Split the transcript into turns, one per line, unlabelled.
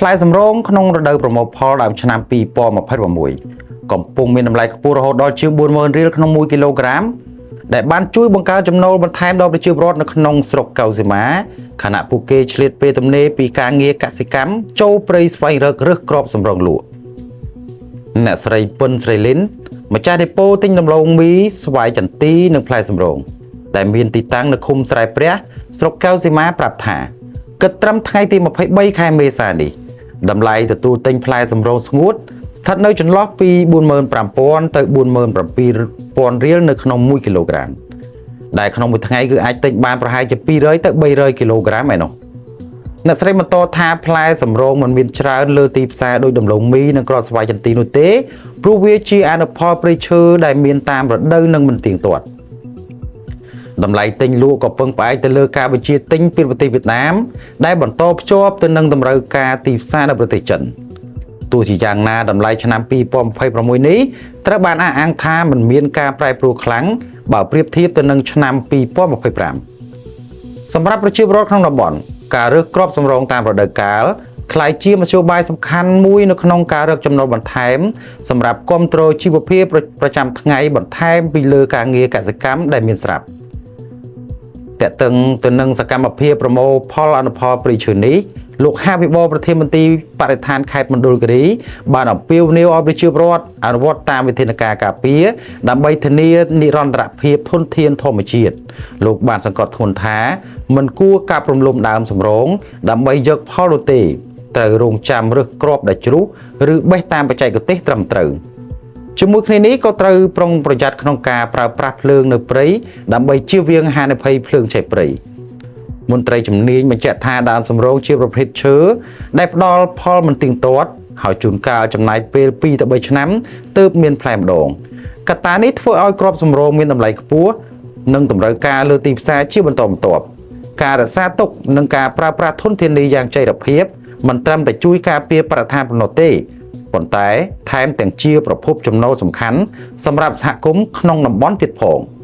ផ្លែសម្រងក្នុងរដូវប្រមូលផលដើមឆ្នាំ2026កំពុងមានតម្លៃខ្ពស់រហូតដល់ជាង 40,000 រៀលក្នុង1គីឡូក្រាមដែលបានជួយបង្កើនចំណូលបន្ថែមដល់ប្រជាពលរដ្ឋនៅក្នុងស្រុកកៅសីមាខណៈពួកគេឆ្លៀតពេលទំនេរពីការងារកសិកម្មចូលព្រៃស្វែងរករើសគ្រាប់សម្រងលក់អ្នកស្រីពុនស្រីលីនម្ចាស់ដេប៉ូទិញដំឡូងមីស្វាយចន្ទីនិងផ្លែសម្រងដែលមានទីតាំងនៅឃុំស្រែព្រះស្រុកកៅសីមាប្រាប់ថាគិតត្រឹមថ្ងៃទី23ខែមេសានេះតម្លៃទទួលទិញផ្លែសម្រងស្ងួតស្ថិតនៅចន្លោះពី 45,000 ទៅ 47,000 រៀលនៅក្នុង1គីឡូក្រាមដែលក្នុងមួយថ្ងៃគឺអាចទិញបានប្រហែលជា200ទៅ300គីឡូក្រាមឯណោះអ្នកស្រីបន្តថាផ្លែសម្រងមិនមានច្រើនលើទីផ្សារដូចដំឡូងមីនិងគ្រាប់ស្វាយចន្ទីនោះទេព្រោះវាជាអនុផលព្រៃឈើដែលមានតាមរដូវនិងមិនទៀងទាត់តម្លៃទិញលក់ក៏ពឹងផ្អែកទៅលើការបញ្ជាទិញពីប្រទេសវៀតណាមដែលបន្តភ្ជាប់ទៅនឹងតម្រូវការទីផ្សារនៅប្រទេសចិនទោះជាយ៉ាងណាតម្លៃឆ្នាំ2026នេះត្រូវបានអះអាងថាមិនមានការប្រែប្រួលខ្លាំងបើប្រៀបធៀបទៅនឹងឆ្នាំ2025សម្រាប់ប្រជាពលរដ្ឋក្នុងតំបន់ការរើសគ្រាប់សម្រងតាមរដូវកាលក្លាយជាមធ្យោបាយសំខាន់មួយនៅក្នុងការរកចំណូលបន្ថែមសម្រាប់គាំទ្រជីវភាពប្រចាំថ្ងៃបន្ថែមពីលើការងារកសិកម្មដែលមានស្រាប់តេតឹងទៅនឹងសកម្មភាពប្រមូលផលអនុផលព្រៃឈើនេះលោកហាវិបលប្រធានមន្ត្រីបរិស្ថានខេត្តមណ្ឌលគិរីបានអំពាវនាវឲ្យប្រជាពលរដ្ឋអនុវត្តតាមវិធានការការពារដើម្បីធានានិរន្តរភាពធនធានធម្មជាតិលោកបានសង្កត់ធ្ងន់ថាមិនគួរកាប់រំលំដើមសម្រងដើម្បីយកផលនោះទេត្រូវរងចាំរើសគ្រាប់ដែលជ្រុះឬបេះតាមបច្ចេកទេសត្រឹមត្រូវជាមួយគ្នានេះក៏ត្រូវប្រុងប្រយ័ត្នក្នុងការប្រើប្រាស់ភ្លើងនៅព្រៃដើម្បីជៀសវាងហានិភ័យភ្លើងឆេះព្រៃមន្ត្រីជំនាញបញ្ជាក់ថាដើមសម្រងជាប្រភេទឈើដែលផ្ដល់ផលមិនទៀងទាត់ហើយជួនកាលចំណាយពេល2ទៅ3ឆ្នាំទើបមានផ្លែម្ដងកត្តានេះធ្វើឲ្យគ្រាប់សម្រងមានតម្លៃខ្ពស់និងតម្រូវការលើទីផ្សារជាបន្តបន្ទាប់ការរក្សាទុកនិងការប្រើប្រាស់ធនធាននេះយ៉ាងចីរភាពមិនត្រឹមតែជួយការពារបរិស្ថានប៉ុណ្ណោះទេប៉ុន្តែថែមទាំងជាប្រភពចំណូលសំខាន់សម្រាប់សហគមន៍ក្នុងតំបន់ទៀតផង។